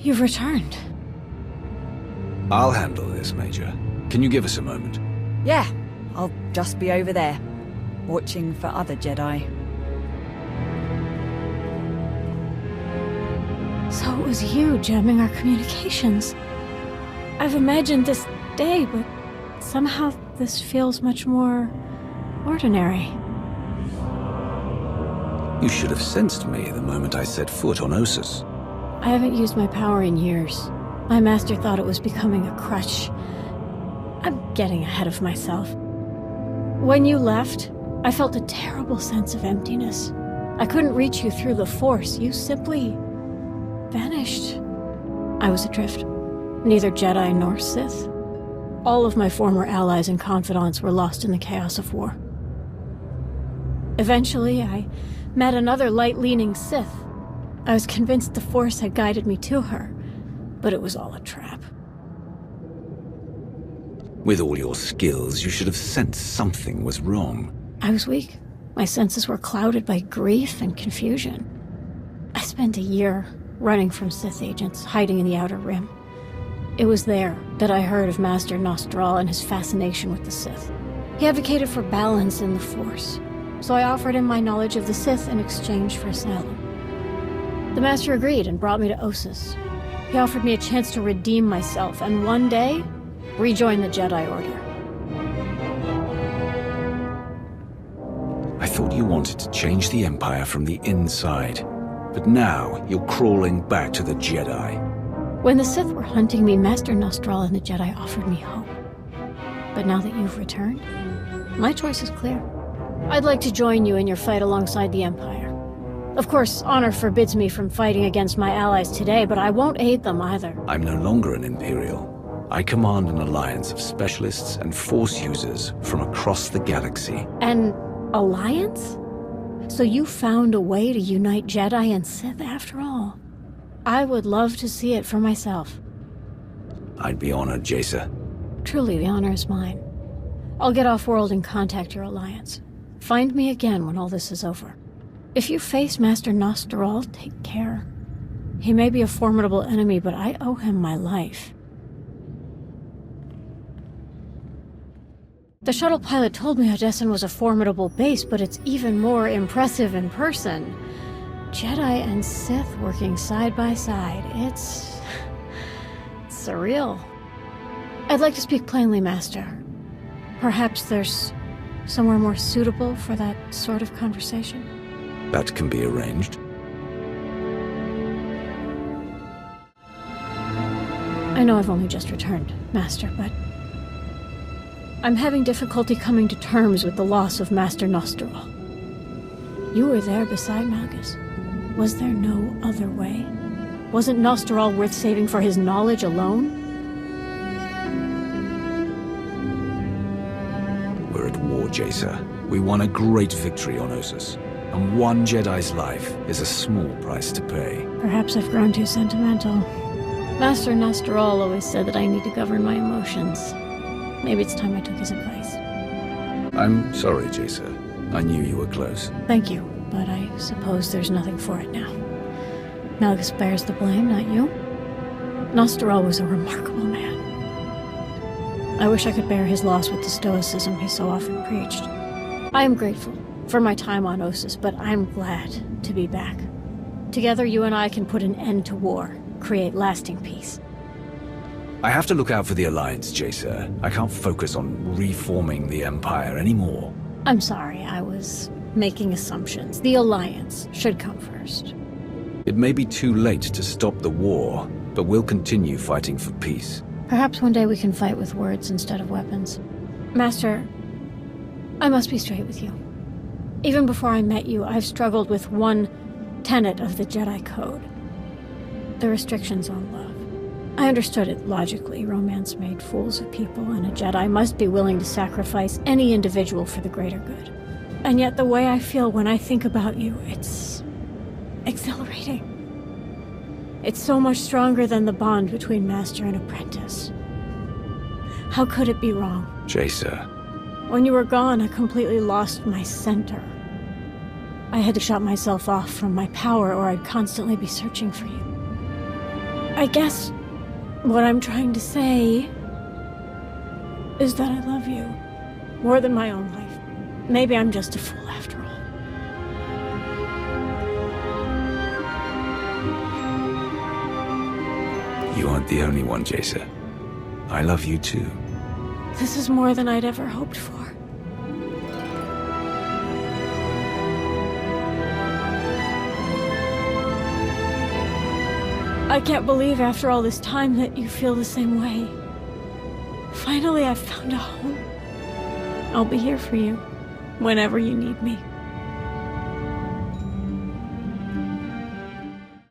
You've returned. I'll handle this, Major. Can you give us a moment? Yeah, I'll just be over there, watching for other Jedi. So it was you jamming our communications. I've imagined this day, but somehow this feels much more ordinary. You should have sensed me the moment I set foot on Ossus. I haven't used my power in years. My master thought it was becoming a crutch. I'm getting ahead of myself. When you left, I felt a terrible sense of emptiness. I couldn't reach you through the Force. You simply vanished. I was adrift. Neither Jedi nor Sith. All of my former allies and confidants were lost in the chaos of war. Eventually, I met another light-leaning Sith. I was convinced the Force had guided me to her, but it was all a trap. With all your skills, you should have sensed something was wrong. I was weak. My senses were clouded by grief and confusion. I spent a year running from Sith agents, hiding in the Outer Rim. It was there that I heard of Master Gnost-Dural and his fascination with the Sith. He advocated for balance in the Force, so I offered him my knowledge of the Sith in exchange for asylum. The Master agreed and brought me to Ossus. He offered me a chance to redeem myself, and one day, rejoin the Jedi Order. I thought you wanted to change the Empire from the inside, but now you're crawling back to the Jedi. When the Sith were hunting me, Master Gnost-Dural and the Jedi offered me hope. But now that you've returned, my choice is clear. I'd like to join you in your fight alongside the Empire. Of course, honor forbids me from fighting against my allies today, but I won't aid them either. I'm no longer an Imperial. I command an alliance of specialists and Force users from across the galaxy. An alliance? So you found a way to unite Jedi and Sith after all? I would love to see it for myself. I'd be honored, Jaesa. Truly, the honor is mine. I'll get off-world and contact your alliance. Find me again when all this is over. If you face Master Gnost-Dural, take care. He may be a formidable enemy, but I owe him my life. The shuttle pilot told me Odessen was a formidable base, but it's even more impressive in person. Jedi and Sith working side by side. It's surreal. I'd like to speak plainly, Master. Perhaps there's somewhere more suitable for that sort of conversation? That can be arranged. I know I've only just returned, Master, but I'm having difficulty coming to terms with the loss of Master Gnost-Dural. You were there beside Malgus. Was there no other way? Wasn't Gnost-Dural worth saving for his knowledge alone? We're at war, Jaesa. We won a great victory on Ossus, and one Jedi's life is a small price to pay. Perhaps I've grown too sentimental. Master Gnost-Dural always said that I need to govern my emotions. Maybe it's time I took his advice. I'm sorry, Jaesa. I knew you were close. Thank you, but I suppose there's nothing for it now. Malgus bears the blame, not you. Gnost-Dural was a remarkable man. I wish I could bear his loss with the stoicism he so often preached. I am grateful for my time on Ossus, but I'm glad to be back. Together, you and I can put an end to war, create lasting peace. I have to look out for the Alliance, Jaesa. I can't focus on reforming the Empire anymore. I'm sorry, I was making assumptions. The Alliance should come first. It may be too late to stop the war, but we'll continue fighting for peace. Perhaps one day we can fight with words instead of weapons. Master, I must be straight with you. Even before I met you, I've struggled with one tenet of the Jedi Code. The restrictions on love. I understood it logically. Romance made fools of people, and a Jedi must be willing to sacrifice any individual for the greater good. And yet the way I feel when I think about you, it's exhilarating. It's so much stronger than the bond between master and apprentice. How could it be wrong? Jaesa. When you were gone, I completely lost my center. I had to shut myself off from my power, or I'd constantly be searching for you. I guess what I'm trying to say is that I love you more than my own life. Maybe I'm just a fool after all. You aren't the only one, Jaesa. I love you too. This is more than I'd ever hoped for. I can't believe after all this time that you feel the same way. Finally, I've found a home. I'll be here for you whenever you need me.